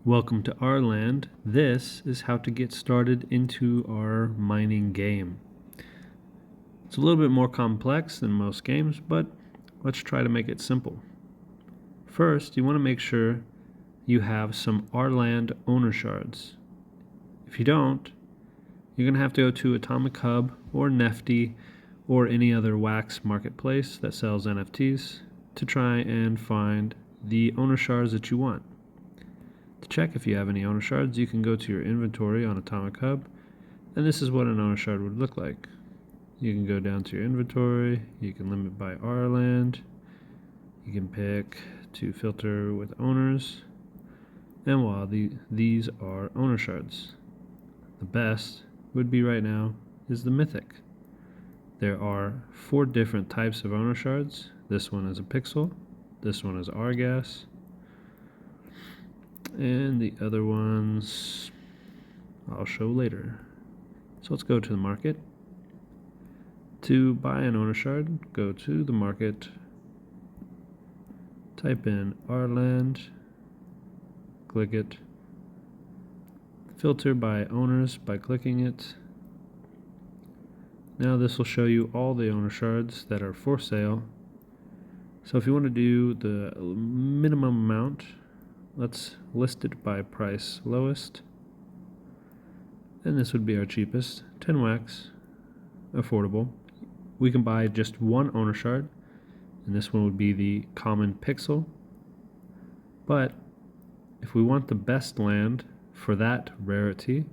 Welcome to our land. This is how to get started into our mining game. It's a little bit more complex than most games, but let's try to make it simple. First, you want to make sure you have some our land owner shards. If you don't, you're going to have to go to Atomic Hub or Nefty or any other wax marketplace that sells NFTs to try and find the owner shards that you want. To check if you have any owner shards, you can go to your inventory on Atomic Hub, and this is what an owner shard would look like. You can go down to your inventory, you can limit by our land, you can pick to filter with owners, and voila, these are owner shards. The best would be right now is the Mythic. There are 4 different types of owner shards. This one is a pixel, this one is Argas, and the other ones I'll show later. So let's go to the market. To buy an owner shard, go to the market, type in our land, click it, filter by owners by clicking it. Now this will show you all the owner shards that are for sale. So if you want to do the minimum amount, let's list it by price lowest, and this would be our cheapest, 10 wax, affordable. We can buy just one owner shard, and this one would be the common pixel. But if we want the best land for that rarity,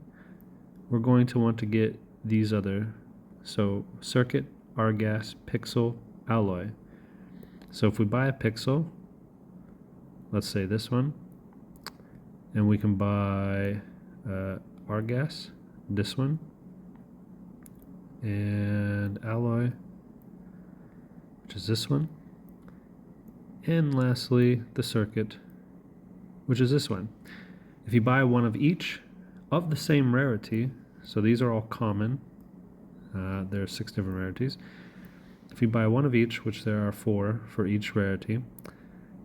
we're going to want to get these other, so circuit, Argas, pixel, alloy. So if we buy a pixel, let's say this one, and we can buy Argas, this one, and alloy, which is this one, and lastly the circuit, which is this one. If you buy one of each of the same rarity, so these are all common, there are 6 different rarities. If you buy one of each, which there are 4 for each rarity,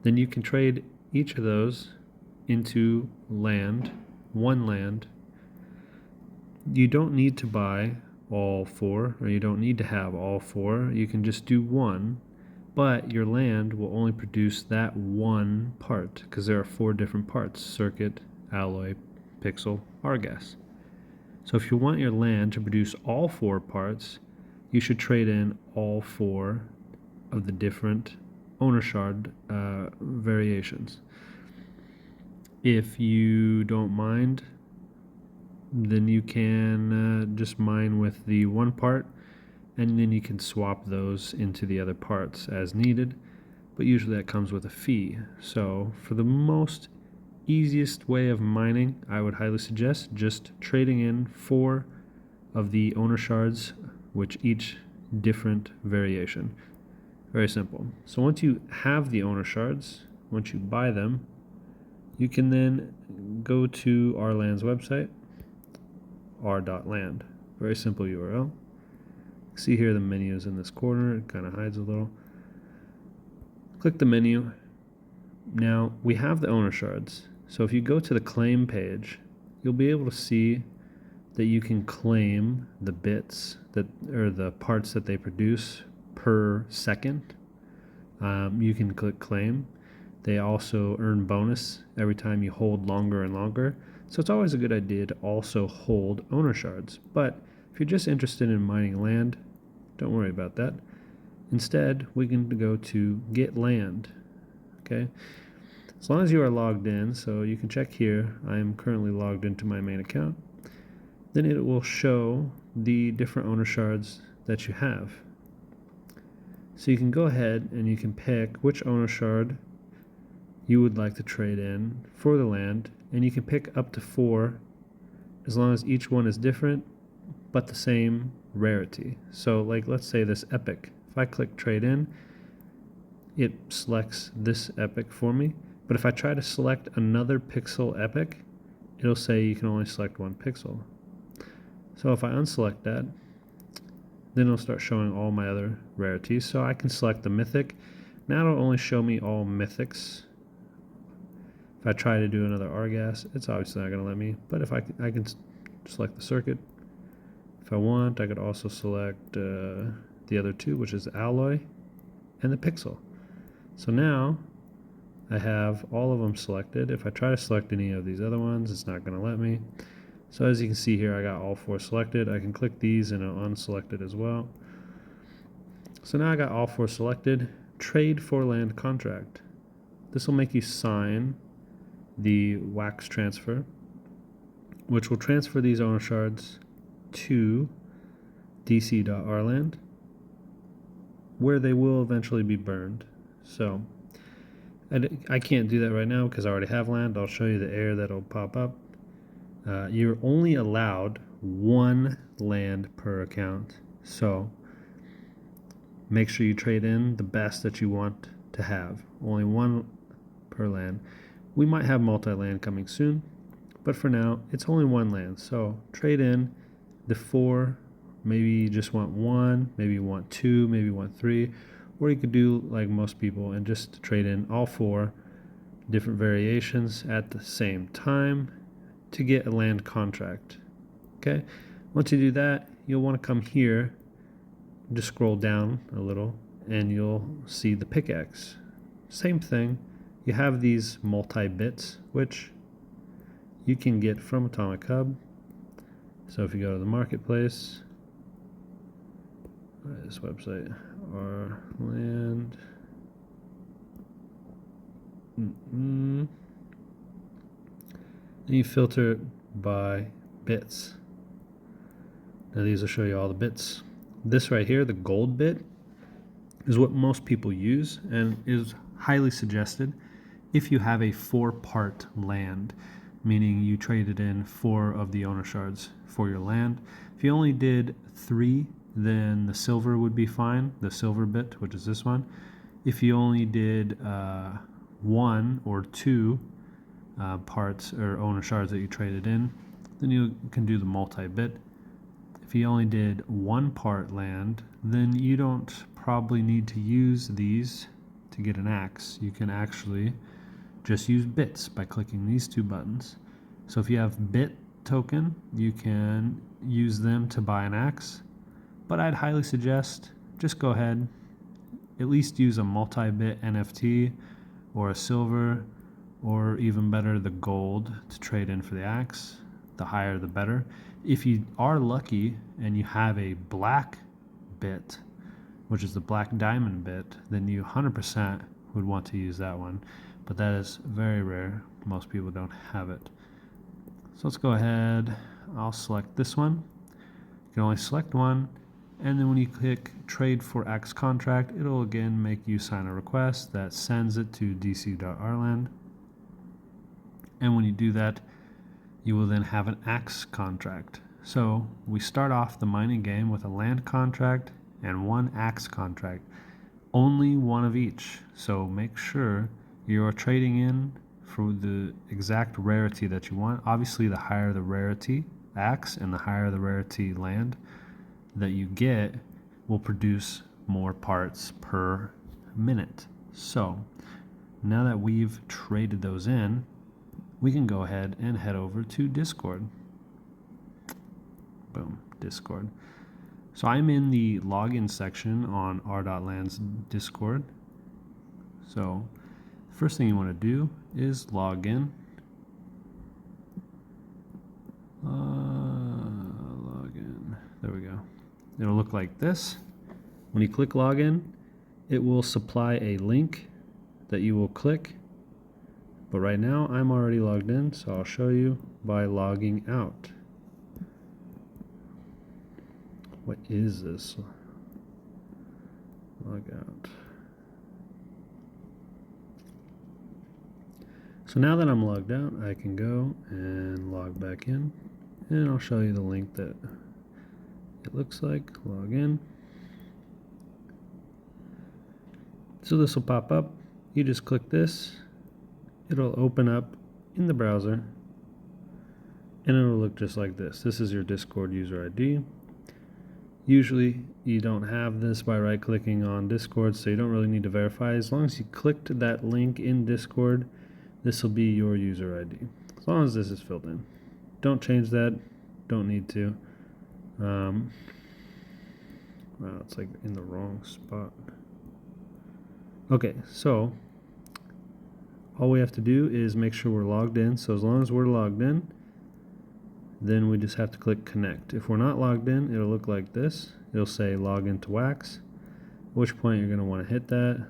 then you can trade each of those into land, one land. You don't need to buy all 4, or you don't need to have all 4. You can just do one, but your land will only produce that one part because there are 4 different parts: circuit, alloy, pixel, Argas. So if you want your land to produce all 4 parts, you should trade in all 4 of the different owner shard variations. If you don't mind, then you can just mine with the one part, and then you can swap those into the other parts as needed, but usually that comes with a fee. So for the most easiest way of mining, I would highly suggest just trading in 4 of the owner shards, which each different variation. Very simple. So once you have the owner shards, once you buy them, you can then go to our land's website, r.land. Very simple URL. See here the menu is in this corner. It kind of hides a little. Click the menu. Now we have the owner shards. So if you go to the claim page, you'll be able to see that you can claim the bits that, or the parts that they produce per second. You can click claim. They also earn bonus every time you hold longer and longer. So it's always a good idea to also hold owner shards. But if you're just interested in mining land, don't worry about that. Instead, we can go to get land. Okay. As long as you are logged in, so you can check here, I am currently logged into my main account, then it will show the different owner shards that you have. So you can go ahead and you can pick which owner shard you would like to trade in for the land, and you can pick up to 4 as long as each one is different but the same rarity. So like, let's say this epic. If I click trade in, it selects this epic for me, but if I try to select another pixel epic, it'll say you can only select one pixel. So if I unselect that, then it'll start showing all my other rarities. So I can select the mythic. Now it'll only show me all mythics. If I try to do another RGAS, it's obviously not going to let me. But if I can select the circuit. If I want, I could also select the other two, which is alloy and the pixel. So now I have all of them selected. If I try to select any of these other ones, it's not going to let me. So as you can see here, I got all 4 selected. I can click these and it'll unselect it as well. So now I got all 4 selected. Trade for land contract. This will make you sign the wax transfer, which will transfer these owner shards to dc.rland, where they will eventually be burned. So I can't do that right now because I already have land. I'll show you the error that'll pop up. You're only allowed 1 land per account, so make sure you trade in the best that you want to have. Only 1 per land. We might have multi-land coming soon, but for now it's only 1 land. So trade in the 4. Maybe you just want 1, maybe you want 2, maybe you want 3, or you could do like most people and just trade in all 4 different variations at the same time to get a land contract. Okay, once you do that, you'll want to come here, just scroll down a little, and you'll see the pickaxe. Same thing, you have these multi-bits, which you can get from Atomic Hub. So if you go to the marketplace, this website, our land, and you filter it by bits. Now these will show you all the bits. This right here, the gold bit, is what most people use and is highly suggested if you have a 4-part land, meaning you traded in 4 of the owner shards for your land. If you only did 3, then the silver would be fine, the silver bit, which is this one. If you only did 1 or 2 parts or owner shards that you traded in, then you can do the multi-bit. If you only did 1 part land, then you don't probably need to use these to get an axe. You can actually just use bits by clicking these 2 buttons. So if you have bit token, you can use them to buy an axe, but I'd highly suggest just go ahead, at least use a multi-bit NFT or a silver, or even better, the gold to trade in for the axe. The higher the better. If you are lucky and you have a black bit, which is the black diamond bit, then you 100% would want to use that one, but that is very rare. Most people don't have it. So let's go ahead, I'll select this one. You can only select one, and then when you click trade for axe contract, it'll again make you sign a request that sends it to dc.rland. And when you do that, you will then have an axe contract. So we start off the mining game with a land contract and 1 axe contract, only 1 of each. So make sure you are trading in for the exact rarity that you want. Obviously, the higher the rarity axe and the higher the rarity land that you get will produce more parts per minute. So now that we've traded those in, we can go ahead and head over to Discord. Boom, Discord. So I'm in the login section on r.land's Discord. So first thing you want to do is log in. Login. There we go. It'll look like this. When you click login, it will supply a link that you will click. But right now I'm already logged in, so I'll show you by logging out. What is this? Log out. So now that I'm logged out, I can go and log back in, and I'll show you the link that it looks like. Log in. So this will pop up. You just click this. It'll open up in the browser, and it'll look just like this. This is your Discord user ID. Usually you don't have this by right-clicking on Discord, so you don't really need to verify. As long as you clicked that link in Discord, this will be your user ID. As long as this is filled in. Don't change that. Don't need to. Wow, it's like in the wrong spot. Okay, so all we have to do is make sure we're logged in. So as long as we're logged in, then we just have to click connect. If we're not logged in, it'll look like this. It'll say log into Wax, at which point you're going to want to hit that,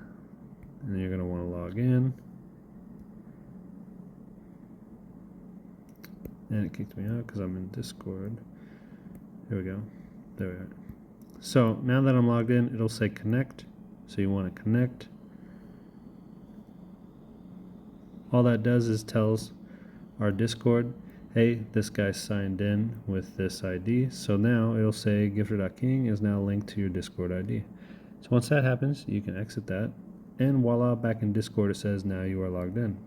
and then you're going to want to log in. And it kicked me out because I'm in Discord. Here we go. There we are. So now that I'm logged in, it'll say connect. So you want to connect. All that does is tells our Discord, hey, this guy's signed in with this ID. So now it'll say gifter.king is now linked to your Discord ID. So once that happens, you can exit that. And voila, back in Discord it says now you are logged in.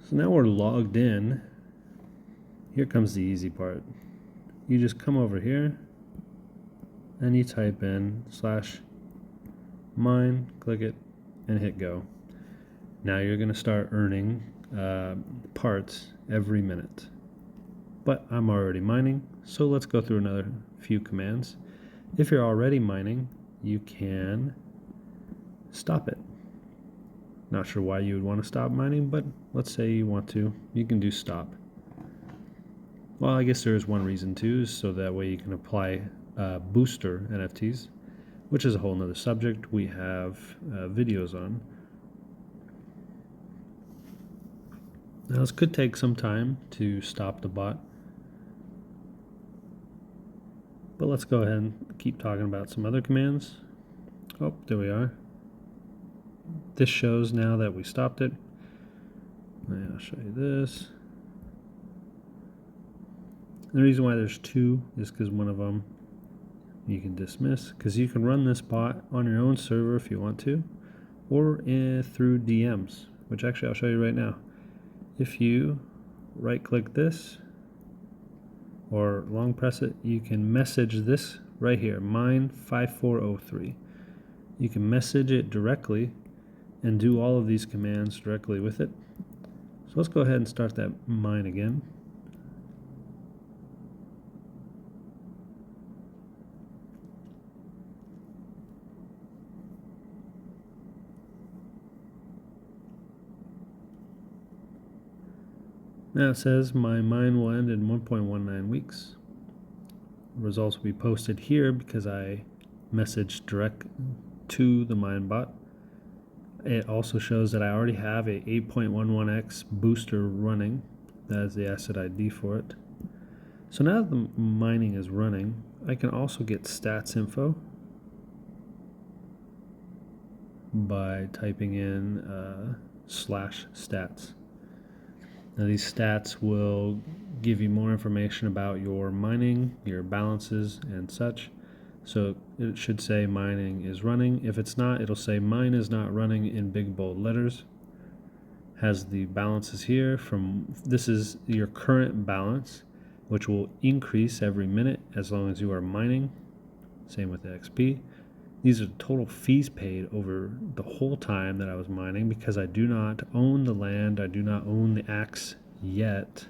So now we're logged in. Here comes the easy part. You just come over here and you type in /mine, click it, and hit go. Now you're going to start earning parts every minute. But I'm already mining, so let's go through another few commands. If you're already mining, you can stop it. Not sure why you would want to stop mining, but let's say you want to. You can do stop. Well, I guess there is one reason too, so that way you can apply booster NFTs, which is a whole nother subject we have videos on. Now this could take some time to stop the bot, but let's go ahead and keep talking about some other commands. Oh, there we are. This shows now that we stopped it. I'll show you this. The reason why there's two is because one of them you can dismiss, because you can run this bot on your own server if you want to, or through DMs, which actually I'll show you right now. If you right click this or long press it, you can message this right here, mine5403. You can message it directly and do all of these commands directly with it. So let's go ahead and start that mine again. Now it says my mine will end in 1.19 weeks. Results will be posted here because I messaged direct to the mine bot. It also shows that I already have a 8.11x booster running. That is the asset ID for it. So now that the mining is running, I can also get stats info by typing in /stats. Now these stats will give you more information about your mining, your balances, and such. So it should say mining is running. If it's not, it'll say mine is not running in big bold letters. Has the balances here this is your current balance, which will increase every minute as long as you are mining. Same with the XP. These are the total fees paid over the whole time that I was mining because I do not own the land, I do not own the axe yet.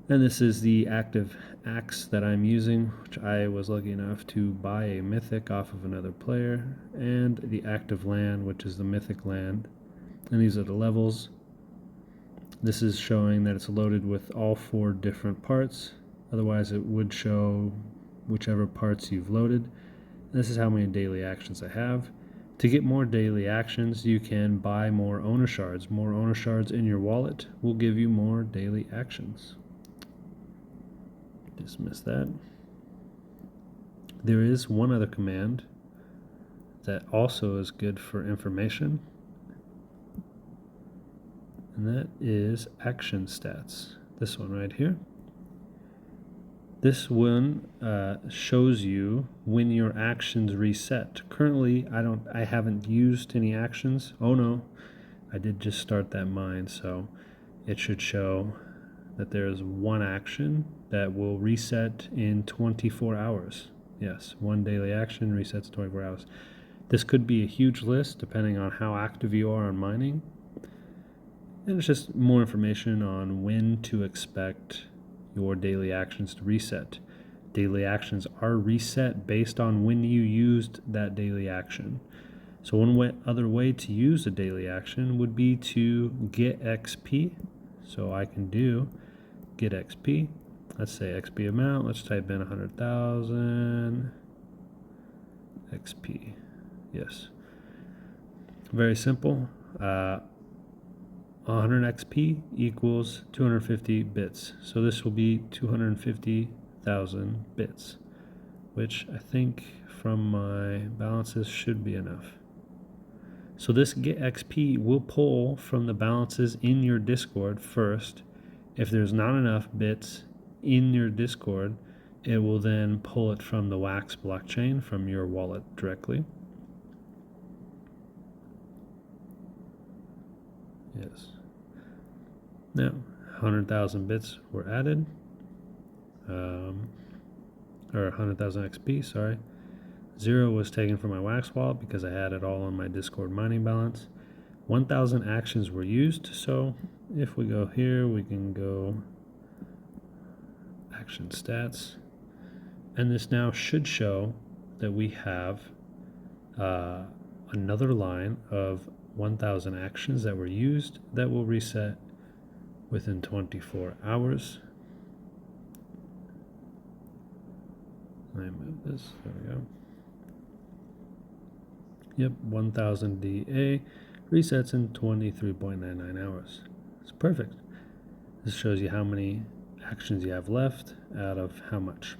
And this is the active axe that I'm using, which I was lucky enough to buy a mythic off of another player, and the active land, which is the mythic land. And these are the levels. This is showing that it's loaded with all 4 different parts. Otherwise it would show whichever parts you've loaded. This is how many daily actions I have. To get more daily actions, you can buy more owner shards. More owner shards in your wallet will give you more daily actions. Dismiss that. There is one other command that also is good for information, and that is action stats. This one right here. This one shows you when your actions reset. Currently, I haven't used any actions. Oh no, I did just start that mine, so it should show that there is one action that will reset in 24 hours. Yes, one daily action resets 24 hours. This could be a huge list depending on how active you are on mining. And it's just more information on when to expect your daily actions to reset. Daily actions are reset based on when you used that daily action. So one other way to use a daily action would be to get XP. So I can do get XP. Let's say XP amount. Let's type in 100,000 XP. Yes. Very simple. 100 XP equals 250 bits. So this will be 250,000 bits, which I think from my balances should be enough. So this get XP will pull from the balances in your Discord first. If there's not enough bits in your Discord, it will then pull it from the Wax blockchain from your wallet directly. Yes. Now, 100,000 bits were added, or 100,000 XP, sorry. 0 was taken from my Wax wallet because I had it all on my Discord mining balance. 1,000 actions were used, so if we go here, we can go action stats, and this now should show that we have another line of 1,000 actions that were used that will reset within 24 hours. Let me move this, there we go. Yep, 1000 DA resets in 23.99 hours. It's perfect. This shows you how many actions you have left out of how much.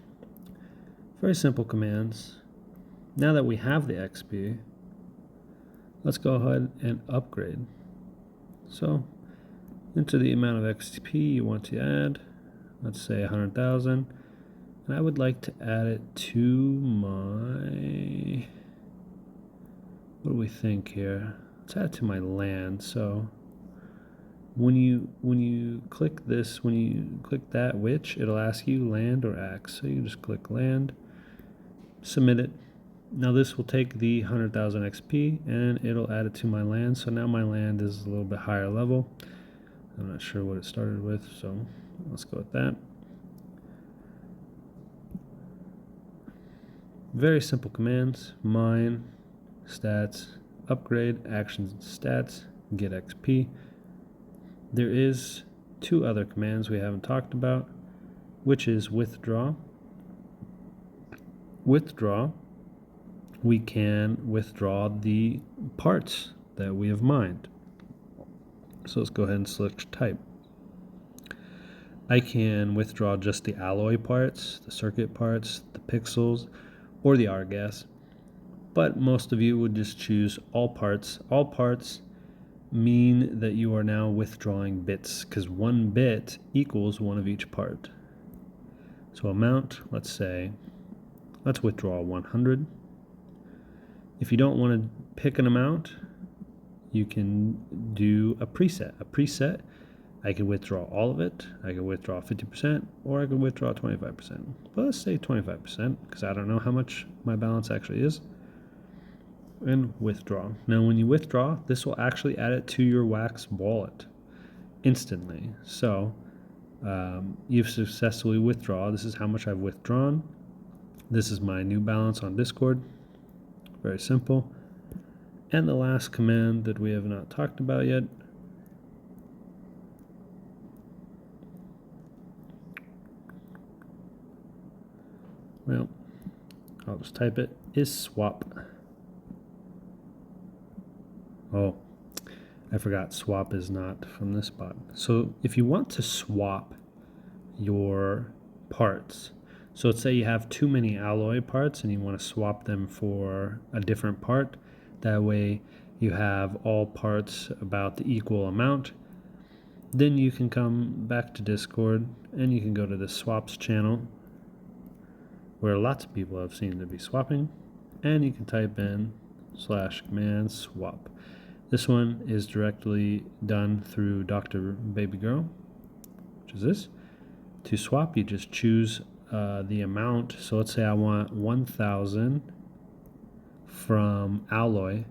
Very simple commands. Now that we have the XP, let's go ahead and upgrade. So, enter the amount of XP you want to add. Let's say 100,000. And I would like to add it to my... What do we think here? Let's add it to my land. So when you click this, when you click that which, it'll ask you land or axe. So you just click land, submit it. Now this will take the 100,000 XP and it'll add it to my land. So now my land is a little bit higher level. I'm not sure what it started with, so let's go with that. Very simple commands: mine, stats, upgrade, actions, stats, get XP. There is 2 other commands we haven't talked about, which is withdraw. Withdraw, we can withdraw the parts that we have mined. So let's go ahead and select type. I can withdraw just the alloy parts, the circuit parts, the pixels, or the R-gas. But most of you would just choose all parts. All parts mean that you are now withdrawing bits, because 1 bit equals 1 of each part. So amount, let's withdraw 100. If you don't want to pick an amount, you can do a preset. A preset, I can withdraw all of it, I can withdraw 50%, or I can withdraw 25%. But let's say 25%, because I don't know how much my balance actually is. And withdraw. Now when you withdraw, this will actually add it to your Wax wallet instantly. So you've successfully withdrawn. This is how much I've withdrawn. This is my new balance on Discord. Very simple. And the last command that we have not talked about yet, well, I'll just type it, is swap. Oh, I forgot swap is not from this bot. So if you want to swap your parts, so let's say you have too many alloy parts and you want to swap them for a different part, that way you have all parts about the equal amount, then you can come back to Discord and you can go to the swaps channel where lots of people have seemed to be swapping, and you can type in /command swap. This one is directly done through Dr. Baby Girl, which is this. To swap, you just choose the amount. So let's say I want 1,000 from Alloy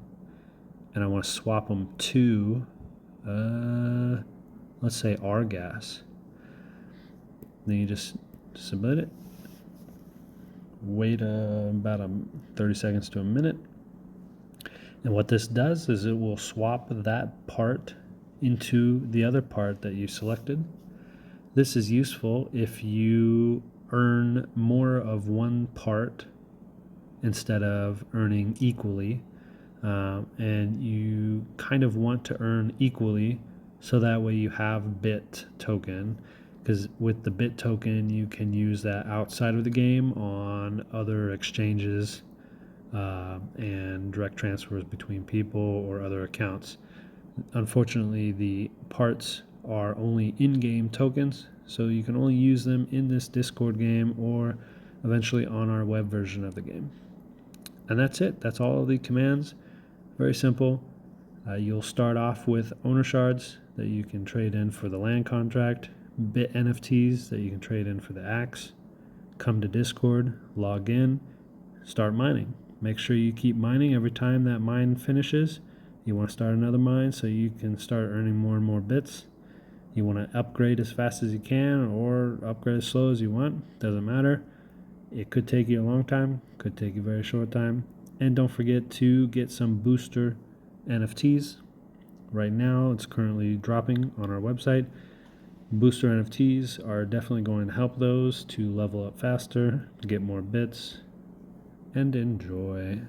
and I want to swap them to, let's say, Argas. Then you just submit it, wait about 30 seconds to a minute. And what this does is it will swap that part into the other part that you selected. This is useful if you earn more of one part instead of earning equally. And you kind of want to earn equally so that way you have bit token, because with the bit token you can use that outside of the game on other exchanges and direct transfers between people or other accounts. Unfortunately, the parts are only in-game tokens, so you can only use them in this Discord game or eventually on our web version of the game. And that's it. That's all of the commands. Very simple. You'll start off with owner shards that you can trade in for the land contract, bit NFTs that you can trade in for the axe. Come to Discord, log in, start mining. Make sure you keep mining every time that mine finishes. You want to start another mine so you can start earning more and more bits. You want to upgrade as fast as you can or upgrade as slow as you want. Doesn't matter. It could take you a long time, could take you a very short time. And don't forget to get some booster NFTs. Right now, it's currently dropping on our website. Booster NFTs are definitely going to help those to level up faster, get more bits, and enjoy.